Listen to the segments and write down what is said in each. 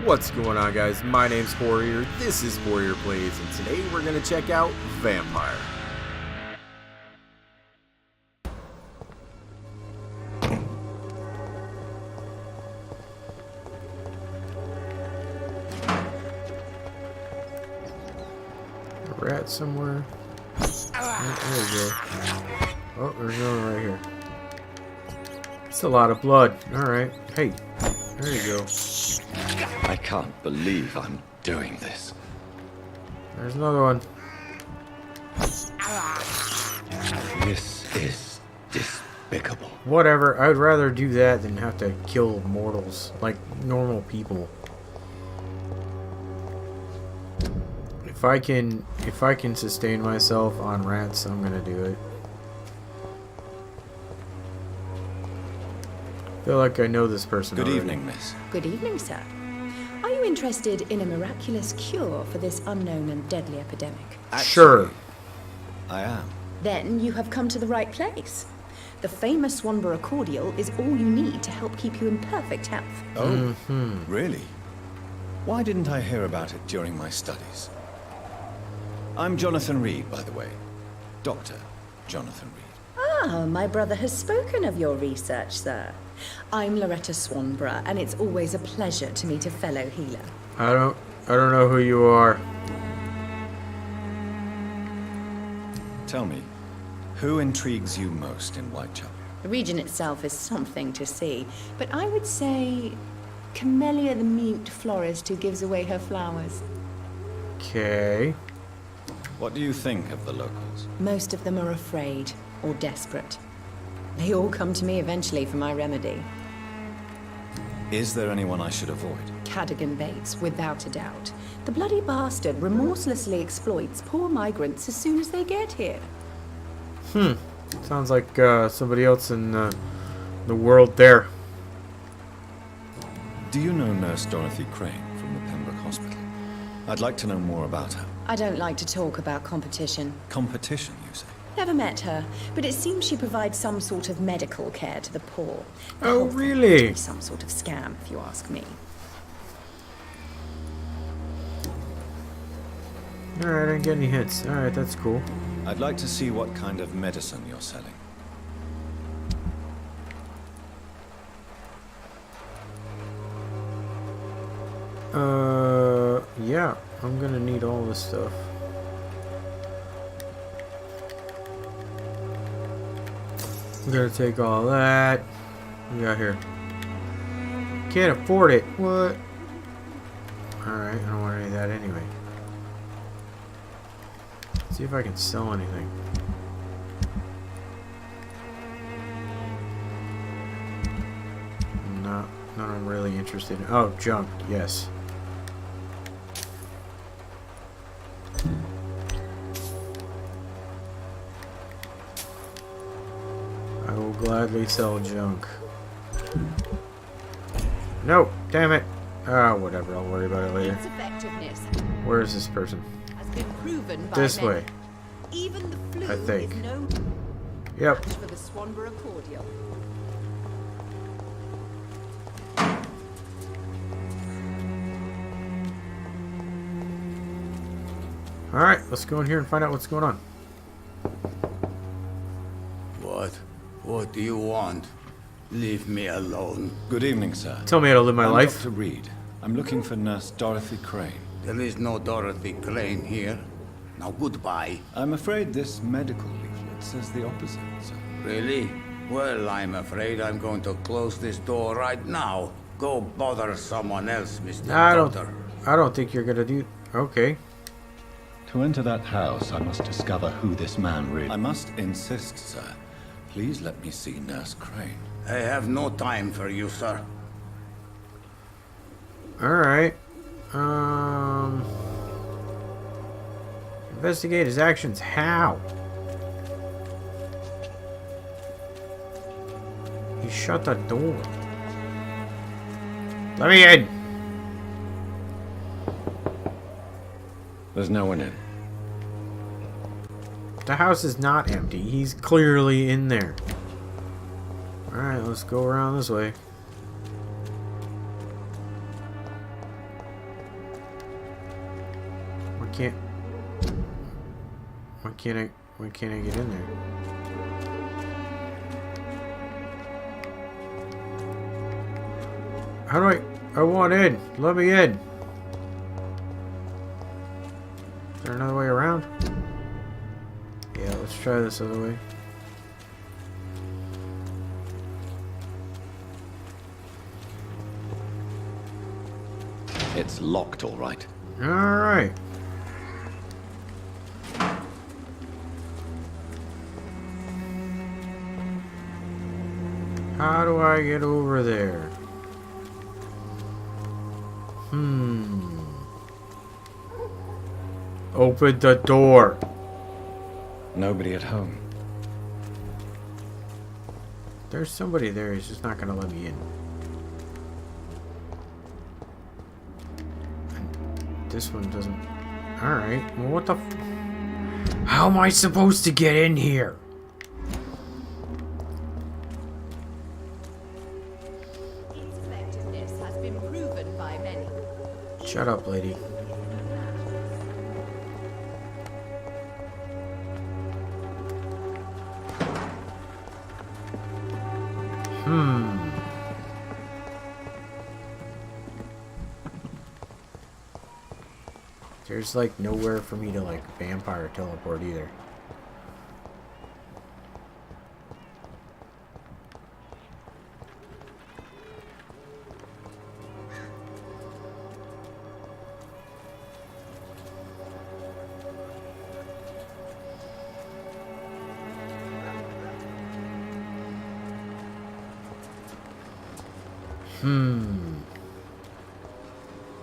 What's going on, guys? My name's Poirier, this is Poirier Plays, and today we're going to check out Vampyr. A rat somewhere. Oh, there we go. Oh, there's another right here. It's a lot of blood. Alright. Hey, there you go. I can't believe I'm doing this. There's another one. This is despicable. Whatever, I'd rather do that than have to kill mortals, like normal people. If I can sustain myself on rats, I'm gonna do it. I feel like I know this person Good already. evening, miss. Good evening, sir. Are you interested in a miraculous cure for this unknown and deadly epidemic? Sure. I am. Then you have come to the right place. The famous Swanborough cordial is all you need to help keep you in perfect health. Oh, really? Why didn't I hear about it during my studies? I'm Jonathan Reid, by the way. Dr. Jonathan Reid. Ah, my brother has spoken of your research, sir. I'm Loretta Swanborough, and it's always a pleasure to meet a fellow healer. I don't know who you are. Tell me, who intrigues you most in Whitechapel? The region itself is something to see, but I would say Camellia the mute florist who gives away her flowers. Okay. What do you think of the locals? Most of them are afraid or desperate. They all come to me eventually for my remedy. Is there anyone I should avoid? Cadogan Bates, without a doubt. The bloody bastard remorselessly exploits poor migrants as soon as they get here. Sounds like somebody else in the world there. Do you know Nurse Dorothy Crane from the Pembroke Hospital? I'd like to know more about her. I don't like to talk about competition. Competition, you say? Never met her, but it seems she provides some sort of medical care to the poor. The Oh, whole thing really? must be some sort of scam, if you ask me. Alright, I didn't get any hits. Alright, that's cool. I'd like to see what kind of medicine you're selling. Yeah, I'm gonna need all this stuff. I'm gonna take all that. What we got here? Can't afford it. What? Alright, I don't want any of that anyway. See if I can sell anything. Not I'm really interested in. Oh, junk, yes. I will gladly sell junk. No, damn it. Ah, whatever, I'll worry about it later. Its effectiveness Where is this person? has been proven by This many. way. Even the flu I think. is no Yep. match for the Swanborough cordial. Alright, let's go in here and find out what's going on. What do you want? Leave me alone. Good evening, sir. Tell me how to live my I'm life. Dr. Reid. I'm looking for Nurse Dorothy Crane. There is no Dorothy Crane here. Now goodbye. I'm afraid this medical leaflet says the opposite, sir. Really? Well, I'm afraid I'm going to close this door right now. Go bother someone else, Mr. Doctor. I don't think you're gonna do. Okay. To enter that house, I must discover who this man really I must insist, sir. Please let me see Nurse Crane. I have no time for you, sir. Alright. Investigate his actions. How? He shut the door. Let me in. There's no one in. The house is not empty. He's clearly in there. Alright, let's go around this way. can't I get in there? How do I want in. Let me in. Is there another way around? Yeah, let's try this other way. It's locked, all right. All right. How do I get over there? Open the door. Nobody at home. There's somebody there. He's just not gonna let me in. And this one doesn't. All right. Well, what the? How am I supposed to get in here? Its effectiveness has been proven by many. Shut up, lady. There's like nowhere for me to like vampire teleport either.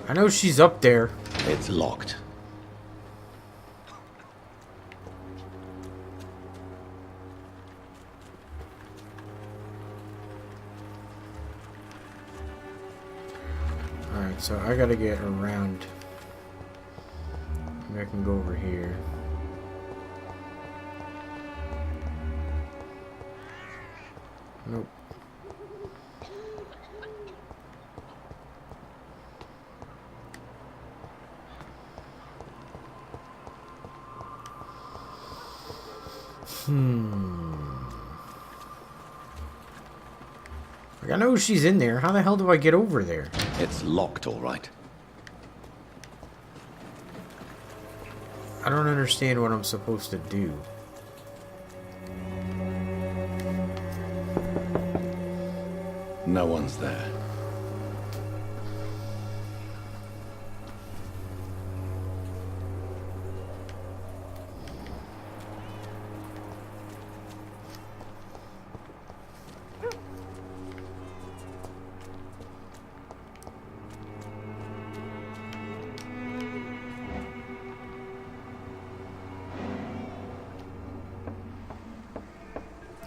I know she's up there. It's locked. Alright, so I gotta get around. Maybe I can go over here. Nope. Like, I know she's in there. How the hell do I get over there? It's locked, all right. I don't understand what I'm supposed to do. No one's there.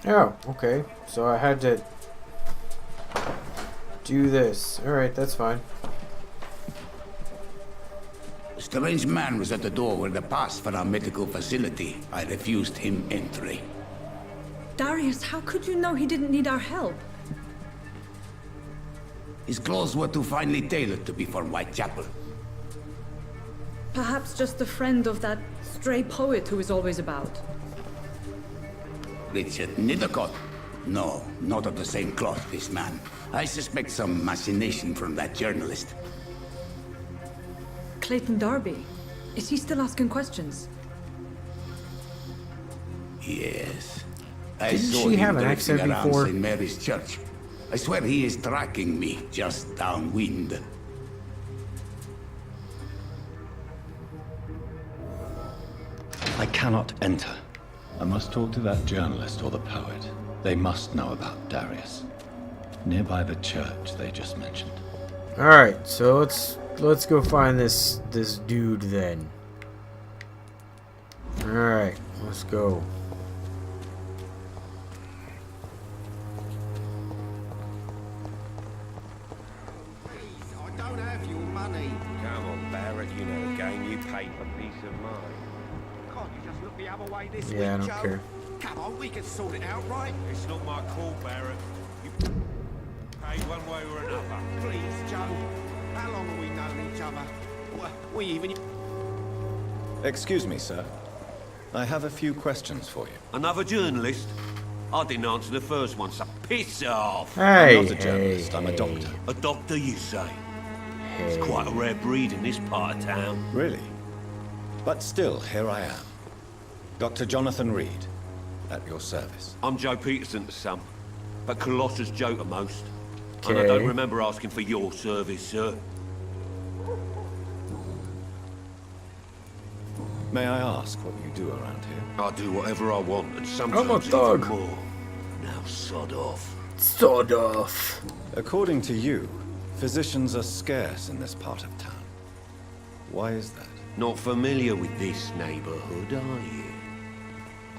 Oh, okay. So I had to do this. Alright, that's fine. A strange man was at the door with a pass for our medical facility. I refused him entry. Darius, how could you know he didn't need our help? His clothes were too finely tailored to be for Whitechapel. Perhaps just a friend of that stray poet who is always about. Richard Nithercott? No, not of the same cloth, this man. I suspect some machination from that journalist. Clayton Darby. Is he still asking questions? Yes. I Didn't saw she him have an drifting accent around before? St. Mary's Church. I swear he is tracking me just downwind. I cannot enter. I must talk to that journalist or the poet. They must know about Darius. Nearby the church they just mentioned. Alright, so let's go find this dude then. Alright, let's go. I don't have your money. Come on, Barrett, you know the game. You pay for peace of mind. Can't you just look the other way this Yeah, I week, don't Joe? care. Come on, we can sort it out, right? It's not my call, Barrett. You pay one way or another. Please, Joe. How long have we known each other? We even... Excuse me, sir. I have a few questions for you. Another journalist? I didn't answer the first one, so piss off. Hey, I'm not a journalist, I'm a doctor. A doctor, you say? It's quite a rare breed in this part of town. Really? But still, here I am. Dr. Jonathan Reid, at your service. I'm Joe Peterson to some, but Colossus Joe to most. And I Okay. don't remember asking for your service, sir. May I ask what you do around here? I do whatever I want, and I'm a sometimes thug. even more. Now sod off. Sort of. According to you, physicians are scarce in this part of town. Why is that? Not familiar with this neighborhood, are you?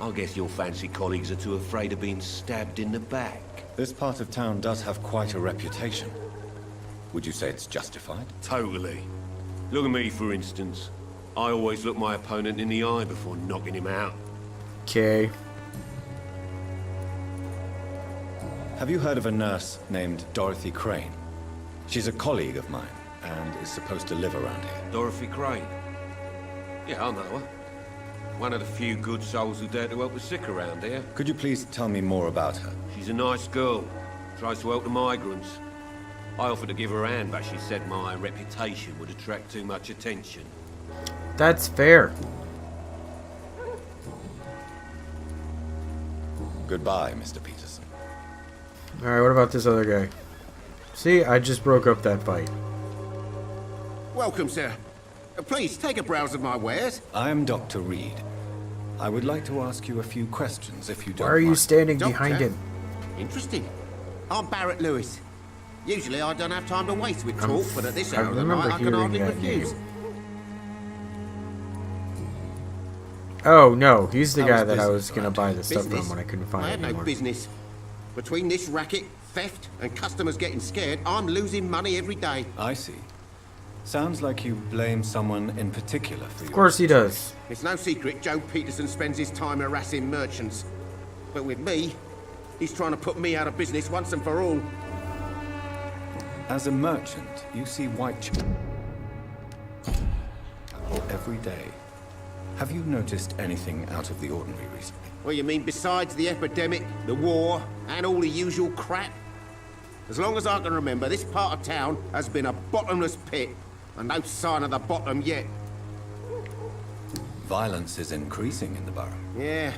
I guess your fancy colleagues are too afraid of being stabbed in the back. This part of town does have quite a reputation. Would you say it's justified? Totally. Look at me, for instance. I always look my opponent in the eye before knocking him out. Okay. Have you heard of a nurse named Dorothy Crane? She's a colleague of mine, and is supposed to live around here. Dorothy Crane. Yeah, I know her. One of the few good souls who dare to help the sick around here. Could you please tell me more about her? She's a nice girl. Tries to help the migrants. I offered to give her a hand, but she said my reputation would attract too much attention. That's fair. Goodbye, Mr. Peterson. Alright, what about this other guy? See, I just broke up that fight. Welcome, sir. Please, take a browse of my wares. I am Dr. Reid. I would like to ask you a few questions, if you don't Why are you mind. standing Doctor? behind him? Interesting. I'm Barrett Lewis. Usually I don't have time to waste with talk, but at this I hour of the remember night I can hearing hardly that refuse. name. Oh no, he's the How guy is that I business was gonna around buy here? the stuff Business? from when I couldn't find I it had no anymore. business. Between this racket, theft, and customers getting scared, I'm losing money every day. I see. Sounds like you blame someone in particular for Of course he does. It's no secret Joe Peterson spends his time harassing merchants. But with me, he's trying to put me out of business once and for all. As a merchant, you see white every day. Have you noticed anything out of the ordinary recently? What you mean besides the epidemic, the war, and all the usual crap? As long as I can remember, this part of town has been a bottomless pit, and no sign of the bottom yet. Violence is increasing in the borough. Yeah.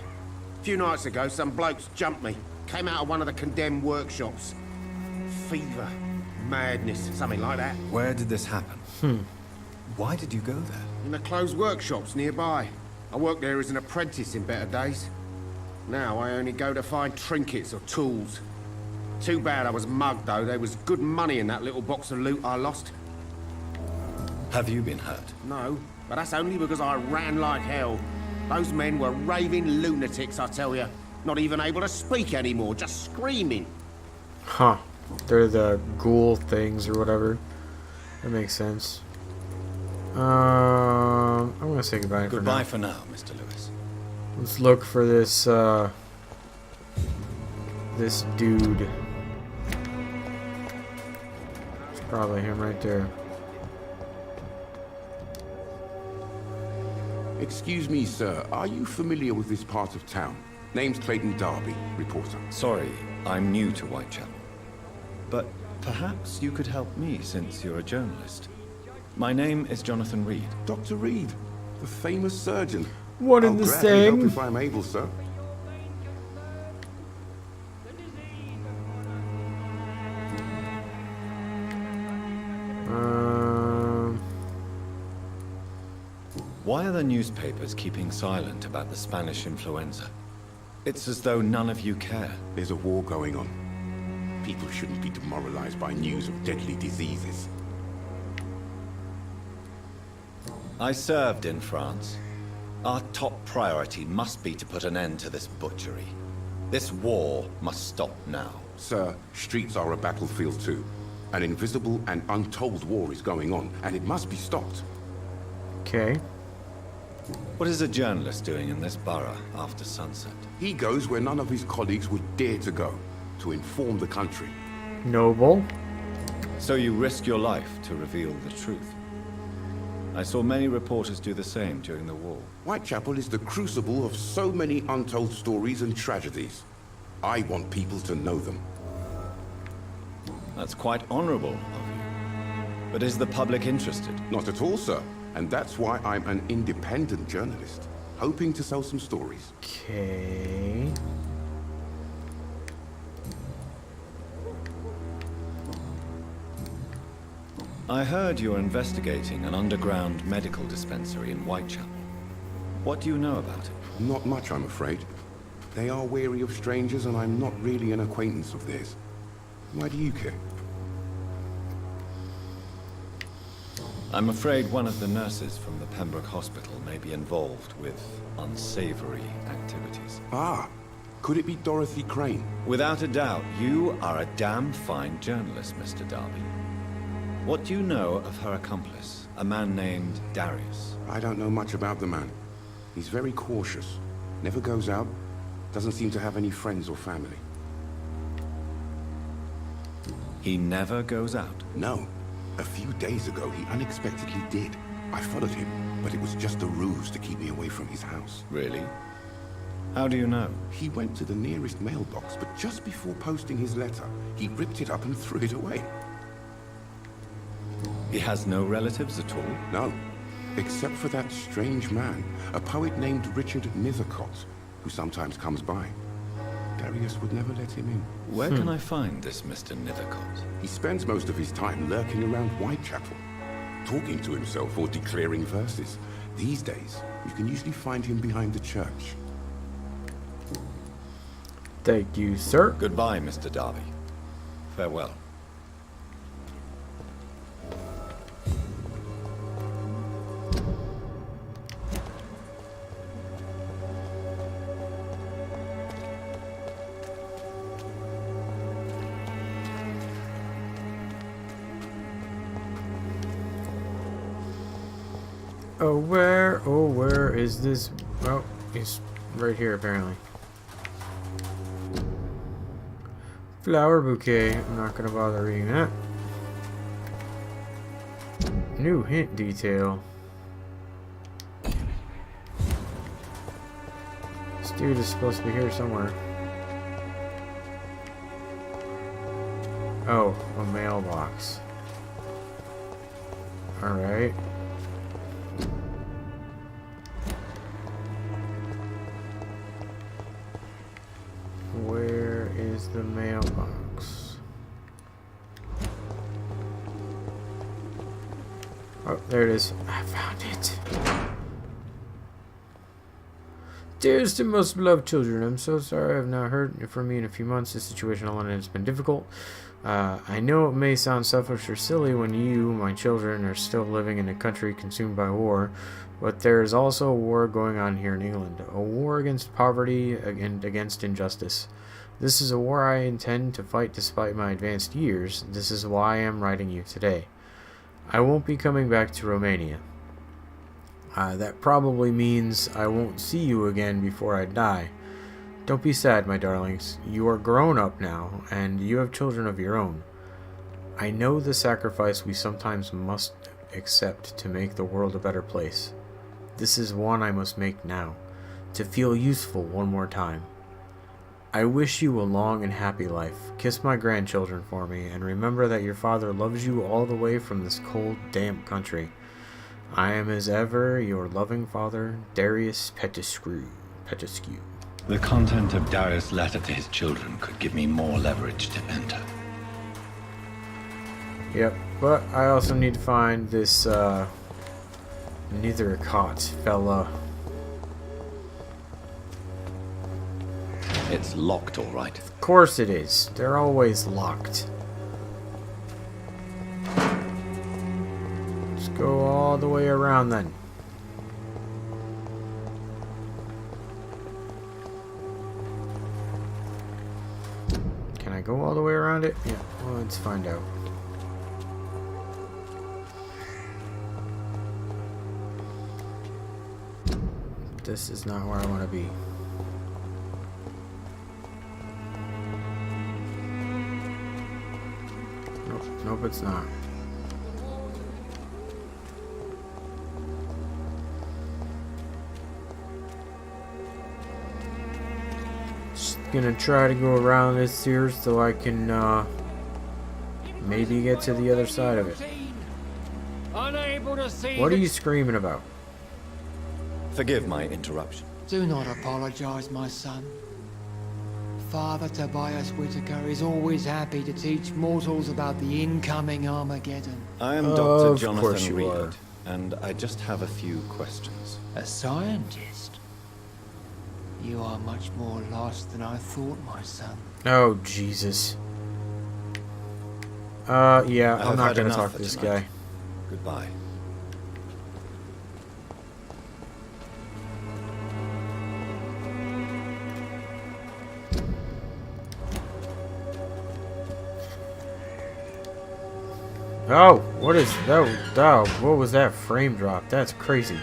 A few nights ago, some blokes jumped me. Came out of one of the condemned workshops. Fever, madness, something like that. Where did this happen? Why did you go there? In the closed workshops nearby. I worked there as an apprentice in better days. Now I only go to find trinkets or tools. Too bad I was mugged, though. There was good money in that little box of loot I lost. Have you been hurt? No, but that's only because I ran like hell. Those men were raving lunatics, I tell you. Not even able to speak anymore, just screaming. Huh. They're the ghoul things or whatever. That makes sense. I'm gonna say goodbye for now. Goodbye for now, Mr. Lewis. Let's look for this, this dude. It's probably him right there. Excuse me, sir. Are you familiar with this part of town? Name's Clayton Darby, reporter. Sorry, I'm new to Whitechapel. But perhaps you could help me since you're a journalist. My name is Jonathan Reid. Dr. Reid, the famous surgeon. One I'll and the gladly help same. if I'm able, sir. Why are the newspapers keeping silent about the Spanish influenza? It's as though none of you care. There's a war going on. People shouldn't be demoralized by news of deadly diseases. I served in France. Our top priority must be to put an end to this butchery. This war must stop now. Sir, streets are a battlefield too. An invisible and untold war is going on, and it must be stopped. Okay. What is a journalist doing in this borough after sunset? He goes where none of his colleagues would dare to go, to inform the country. Noble. So you risk your life to reveal the truth. I saw many reporters do the same during the war. Whitechapel is the crucible of so many untold stories and tragedies. I want people to know them. That's quite honorable of you. But is the public interested? Not at all, sir. And that's why I'm an independent journalist, hoping to sell some stories. Okay. I heard you're investigating an underground medical dispensary in Whitechapel. What do you know about it? Not much, I'm afraid. They are wary of strangers, and I'm not really an acquaintance of theirs. Why do you care? I'm afraid one of the nurses from the Pembroke Hospital may be involved with unsavory activities. Ah, could it be Dorothy Crane? Without a doubt, you are a damn fine journalist, Mr. Darby. What do you know of her accomplice, a man named Darius? I don't know much about the man. He's very cautious. Never goes out. Doesn't seem to have any friends or family. He never goes out? No. A few days ago, he unexpectedly did. I followed him, but it was just a ruse to keep me away from his house. Really? How do you know? He went to the nearest mailbox, but just before posting his letter, he ripped it up and threw it away. He has no relatives at all? No, except for that strange man, a poet named Richard Nethercott, who sometimes comes by. Darius would never let him in. Where can I find this Mr. Nethercott? He spends most of his time lurking around Whitechapel, talking to himself or declaring verses. These days, you can usually find him behind the church. Thank you, sir. Goodbye, Mr. Darby. Farewell. Oh, where is this? Oh, he's right here, apparently. Flower bouquet. I'm not gonna bother reading that. New hint detail. This dude is supposed to be here somewhere. Oh, a mailbox. Alright. Where is the mailbox? Oh, there it is. I found it. Dearest and most beloved children, I'm so sorry I have not heard from you in a few months. The situation in London has been difficult. I know it may sound selfish or silly when you, my children, are still living in a country consumed by war, but there is also a war going on here in England. A war against poverty and against injustice. This is a war I intend to fight despite my advanced years. This is why I am writing you today. I won't be coming back to Romania. That probably means I won't see you again before I die. Don't be sad, my darlings. You are grown up now, and you have children of your own. I know the sacrifice we sometimes must accept to make the world a better place. This is one I must make now, to feel useful one more time. I wish you a long and happy life. Kiss my grandchildren for me, and remember that your father loves you all the way from this cold, damp country. I am as ever your loving father, Darius Petescu. The content of Darius' letter to his children could give me more leverage to enter. Yep, but I also need to find this, Nethercott fella. It's locked, all right. Of course it is. They're always locked. Let's go all the way around then. Can I go all the way around it? Yeah, well, let's find out. This is not where I want to be. Nope, it's not. gonna try to go around this here so I can maybe get to the other side of it. What are you screaming about? Forgive my interruption. Do not apologize, my son. Father Tobias Whitaker is always happy to teach mortals about the incoming Armageddon. I am Dr. Of course Jonathan you are. Reid, and I just have a few questions. A scientist? You are much more lost than I thought, my son. Oh, Jesus. Yeah, I I'm have not had gonna enough talk for to this tonight. guy. Goodbye. Oh, what is that? Oh, what was that frame drop? That's crazy.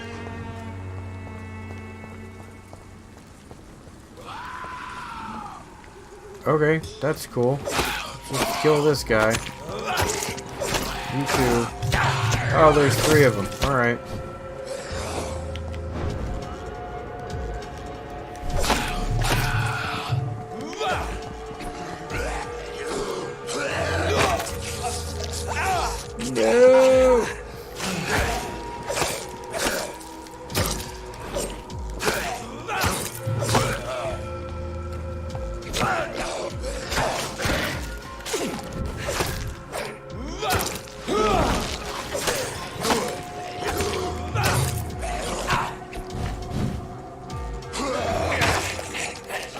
Okay, that's cool. Let's kill this guy. You too. Oh, there's 3 of them. Alright. No!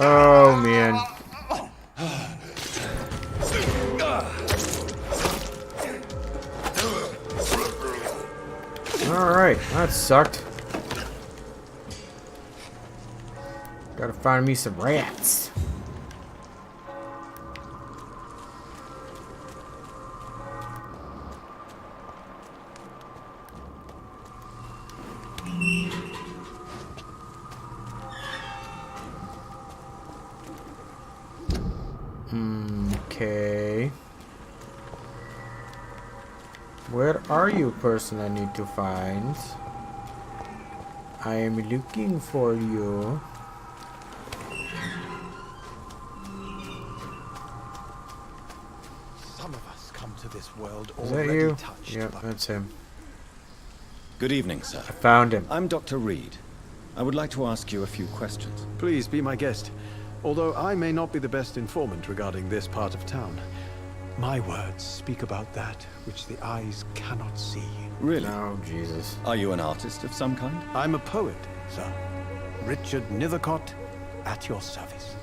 Oh, man. Alright, that sucked. Gotta find me some rats. Okay. Where are you, person I need to find? I am looking for you. Some of us come to this world Is that already you? touched Yeah, by... that's him. Good evening, sir. I found him. I'm Dr. Reid. I would like to ask you a few questions. Please be my guest. Although I may not be the best informant regarding this part of town, my words speak about that which the eyes cannot see. Really? Oh, Jesus. Are you an artist of some kind? I'm a poet, sir. Richard Nethercott, at your service.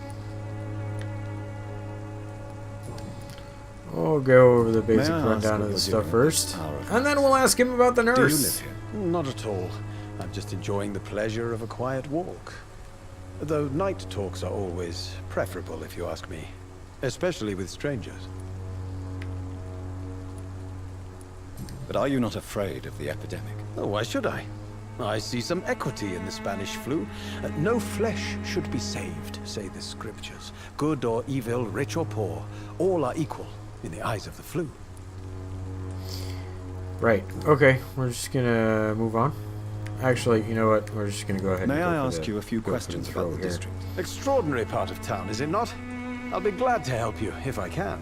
We'll go over the May basic I ask rundown what of the you're stuff doing first. this hour of And then night? we'll ask him about the Do you nurse. live here? Not at all. I'm just enjoying the pleasure of a quiet walk. Though night talks are always preferable, if you ask me. Especially with strangers. But are you not afraid of the epidemic? Oh, why should I? I see some equity in the Spanish flu. No flesh should be saved, say the scriptures. Good or evil, rich or poor, all are equal in the eyes of the flu. Right. Okay. We're just gonna move on. Actually, you know what? We're just gonna go ahead. May and I go for ask the- you a few go for questions throw about the here. district? Extraordinary part of town, is it not? I'll be glad to help you, if I can.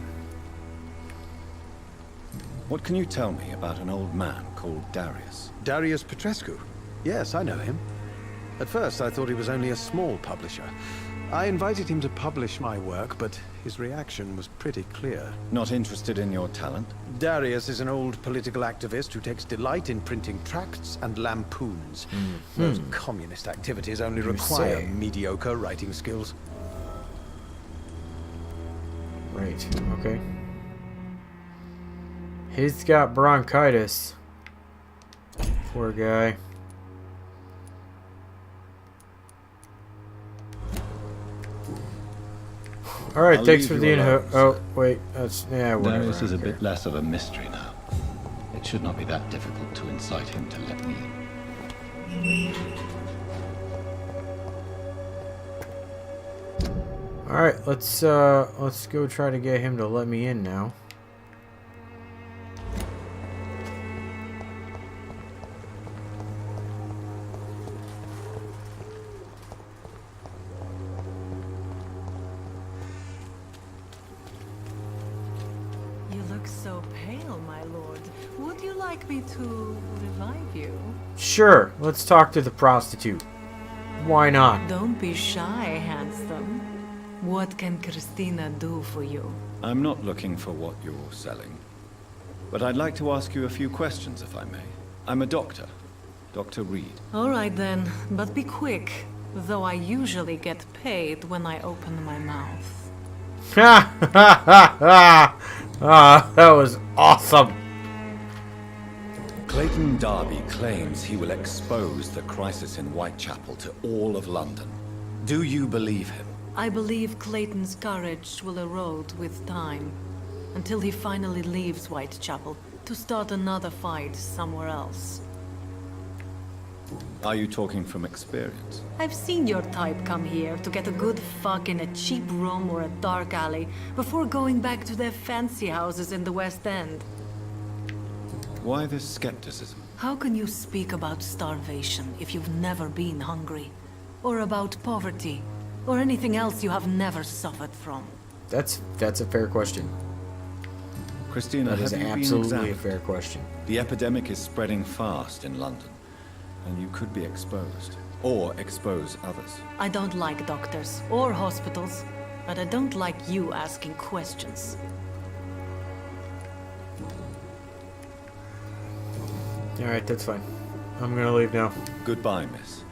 What can you tell me about an old man called Darius? Darius Petrescu. Yes, I know him. At first, I thought he was only a small publisher. I invited him to publish my work, but his reaction was pretty clear. Not interested in your talent? Darius is an old political activist who takes delight in printing tracts and lampoons. Those communist activities only require say. mediocre writing skills. Right. Okay. He's got bronchitis. Poor guy. Alright, I'll thanks leave for you the info. alone, Oh, sir. wait. That's... Yeah, whatever. Darius is I a don't bit care. less of a mystery now. It should not be that difficult to incite him to let me in. Alright, let's go try to get him to let me in now. so pale, my lord. Would you like me to revive you? Sure, let's talk to the prostitute. Why not? Don't be shy, handsome. What can Christina do for you? I'm not looking for what you're selling. But I'd like to ask you a few questions, if I may. I'm a doctor. Dr. Reid. All right then, but be quick. Though I usually get paid when I open my mouth. Ha ha ha ha! Ah, that was awesome. Clayton Darby claims he will expose the crisis in Whitechapel to all of London. Do you believe him? I believe Clayton's courage will erode with time, until he finally leaves Whitechapel to start another fight somewhere else. Are you talking from experience? I've seen your type come here to get a good fuck in a cheap room or a dark alley before going back to their fancy houses in the West End. Why this skepticism? How can you speak about starvation if you've never been hungry? Or about poverty? Or anything else you have never suffered from? That's a fair question. Christina, That is have you been absolutely a examined? fair question. The epidemic is spreading fast in London, and you could be exposed, or expose others. I don't like doctors or hospitals, but I don't like you asking questions. Alright, that's fine. I'm gonna leave now. Goodbye, miss.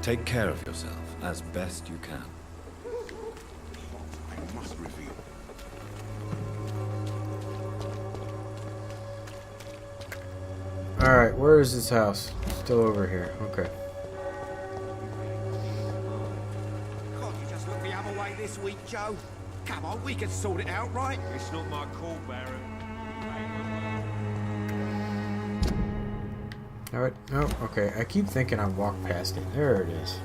Take care of yourself as best you can. I must reveal. Alright, where is this house? Still over here. Okay. Can't you just look the other way this week, Joe? Come on, we can sort it out, right? It's not my call, Baron. Alright. Oh, okay. I keep thinking I walked past it. There it is.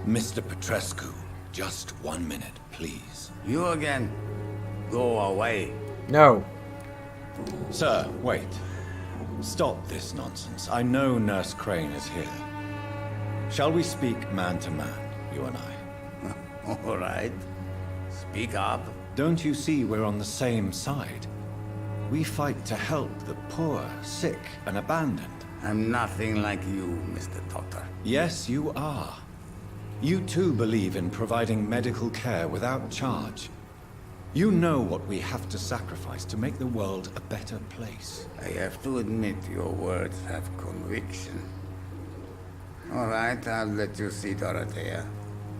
Mr. Petrescu, just 1 minute, please. You again? Go away. No. Sir, wait. Stop this nonsense. I know Nurse Crane is here. Shall we speak man to man, you and I? All right. Speak up. Don't you see we're on the same side? We fight to help the poor, sick, and abandoned. I'm nothing like you, Mr. Doctor. Yes, you are. You too believe in providing medical care without charge. You know what we have to sacrifice to make the world a better place. I have to admit your words have conviction. All right, I'll let you see Dorothea.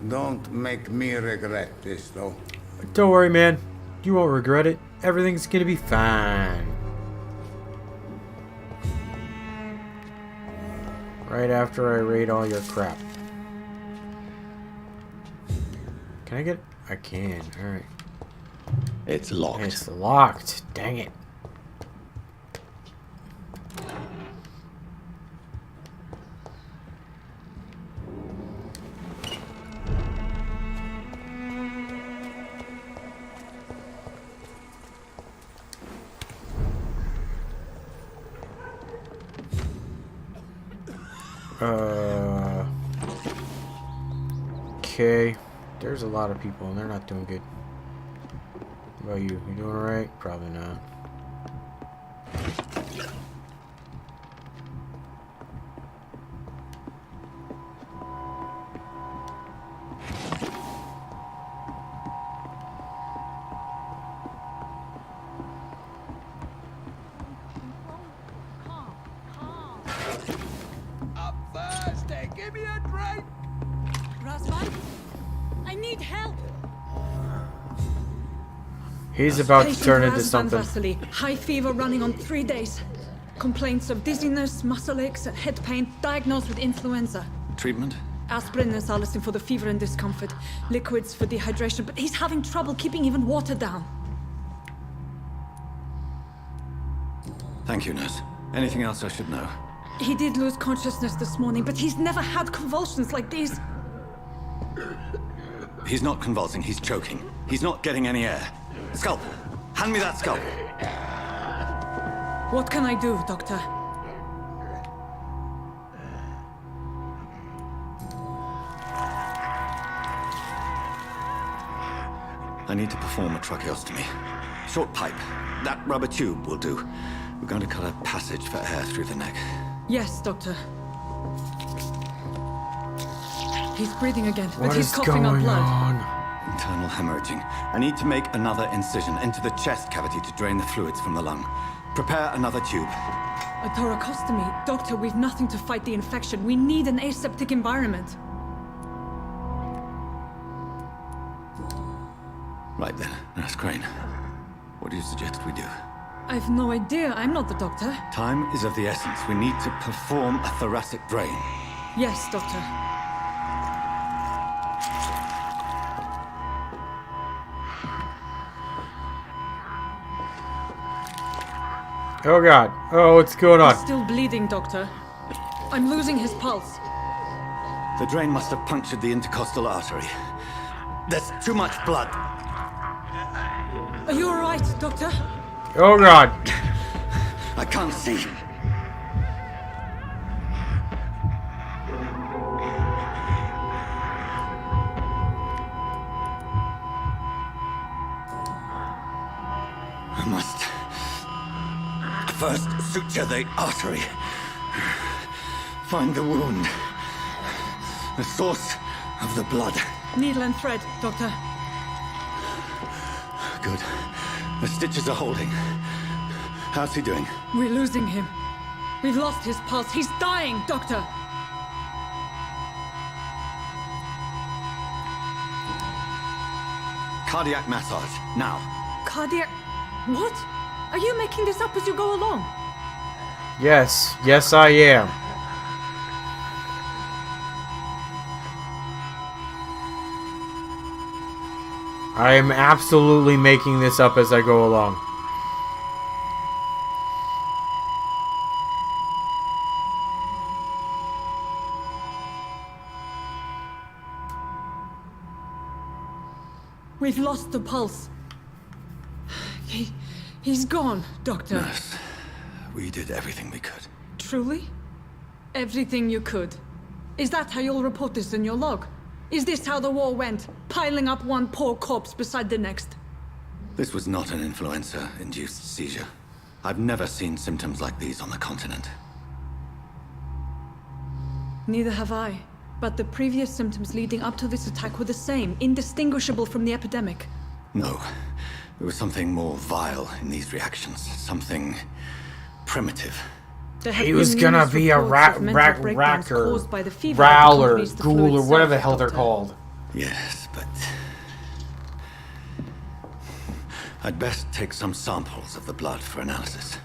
Don't make me regret this, though. Don't worry, man. You won't regret it. Everything's gonna be fine. Right after I raid all your crap. Can I get... I can. Alright. It's locked. It's locked. Dang it. Okay. There's a lot of people and they're not doing good. What about you? You doing alright? Probably not. Up Thursday, give me a drink! Rasmus, I need help! He's about to Patient turn into Razvan something. Vasily. High fever running on 3 days. Complaints of dizziness, muscle aches, and head pain. Diagnosed with influenza. Treatment? Aspirin and salicin for the fever and discomfort. Liquids for dehydration, but he's having trouble keeping even water down. Thank you, nurse. Anything else I should know? He did lose consciousness this morning, but he's never had convulsions like these. He's not convulsing, he's choking. He's not getting any air. Scalpel! Hand me that scalpel! What can I do, Doctor? I need to perform a tracheostomy. Short pipe. That rubber tube will do. We're going to cut a passage for air through the neck. Yes, Doctor. He's breathing again, but What he's is coughing up going blood. on? Internal hemorrhaging. I need to make another incision into the chest cavity to drain the fluids from the lung. Prepare another tube. A thoracostomy. Doctor, we've nothing to fight the infection. We need an aseptic environment. Right then, Nurse Crane. What do you suggest we do? I've no idea. I'm not the doctor. Time is of the essence. We need to perform a thoracic drain. Yes, Doctor. Oh god. Oh, what's going on? He's still bleeding, Doctor. I'm losing his pulse. The drain must have punctured the intercostal artery. There's too much blood. Are you all right, Doctor? Oh god. I can't see. I must first suture the artery. Find the wound. The source of the blood. Needle and thread, Doctor. Good. The stitches are holding. How's he doing? We're losing him. We've lost his pulse. He's dying, Doctor. Cardiac massage, now. Cardiac... What? Are you making this up as you go along? Yes. Yes, I am. I am absolutely making this up as I go along. We've lost the pulse. He's gone, Doctor. Nurse, we did everything we could. Truly? Everything you could. Is that how you'll report this in your log? Is this how the war went? Piling up one poor corpse beside the next? This was not an influenza-induced seizure. I've never seen symptoms like these on the continent. Neither have I. But the previous symptoms leading up to this attack were the same, indistinguishable from the epidemic. No. There was something more vile in these reactions. Something primitive. He was gonna be a racker, rowler, ghoul, or whatever the hell they're called. Yes, but... I'd best take some samples of the blood for analysis.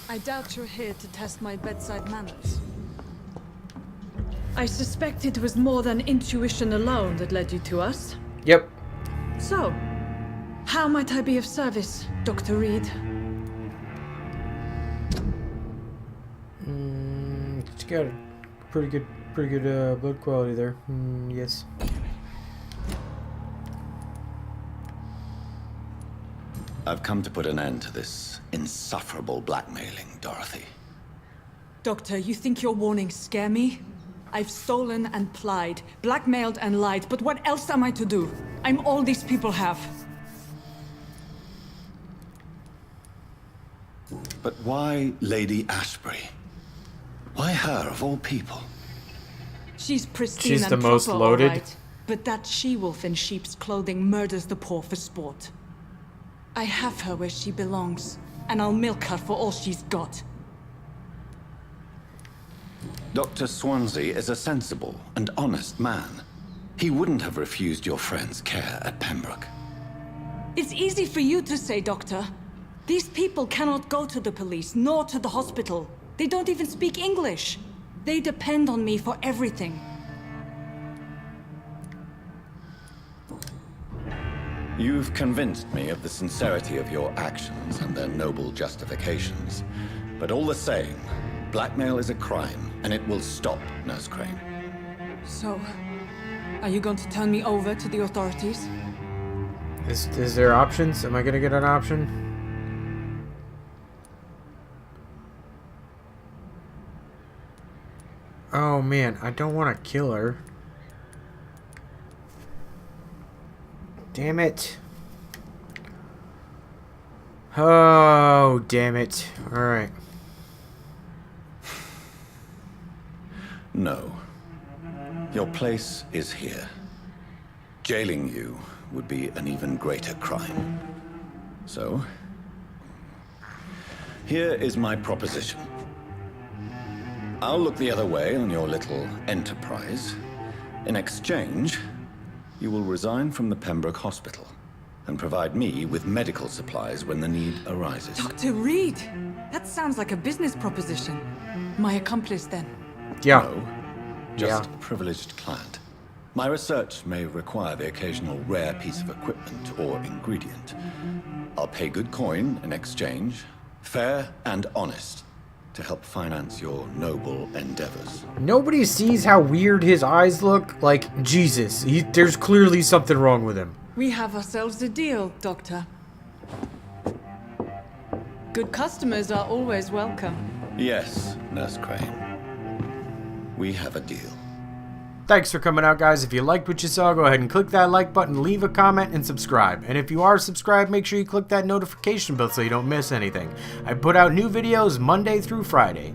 I doubt you're here to test my bedside manners. I suspect it was more than intuition alone that led you to us. Yep. So, how might I be of service, Dr. Reid? It's got a pretty good blood quality there. Yes. I've come to put an end to this insufferable blackmailing, Dorothy. Doctor, you think your warnings scare me? I've stolen and plied, blackmailed and lied, but what else am I to do? I'm all these people have. But why Lady Ashbury? Why her, of all people? She's pristine She's and the most proper, loaded. all right. But that she-wolf in sheep's clothing murders the poor for sport. I have her where she belongs, and I'll milk her for all she's got. Dr. Swansea is a sensible and honest man. He wouldn't have refused your friend's care at Pembroke. It's easy for you to say, Doctor. These people cannot go to the police, nor to the hospital. They don't even speak English. They depend on me for everything. You've convinced me of the sincerity of your actions and their noble justifications. But all the same, blackmail is a crime, and it will stop, Nurse Crane. So, Are you going to turn me over to the authorities? Is there options? Am I gonna get an option? Oh man, I don't want to kill her. Damn it. Oh, damn it. Alright. No. Your place is here. Jailing you would be an even greater crime. So, here is my proposition. I'll look the other way on your little enterprise. In exchange, you will resign from the Pembroke Hospital and provide me with medical supplies when the need arises. Dr. Reid! That sounds like a business proposition. My accomplice, then? Yeah. No, just a privileged client. My research may require the occasional rare piece of equipment or ingredient. I'll pay good coin in exchange, fair and honest, to help finance your noble endeavors. Nobody sees how weird his eyes look? Like, Jesus, there's clearly something wrong with him. We have ourselves a deal, Doctor. Good customers are always welcome. Yes, Nurse Crane. We have a deal. Thanks for coming out, guys. If you liked what you saw, go ahead and click that like button, leave a comment, and subscribe. And if you are subscribed, make sure you click that notification bell so you don't miss anything. I put out new videos Monday through Friday.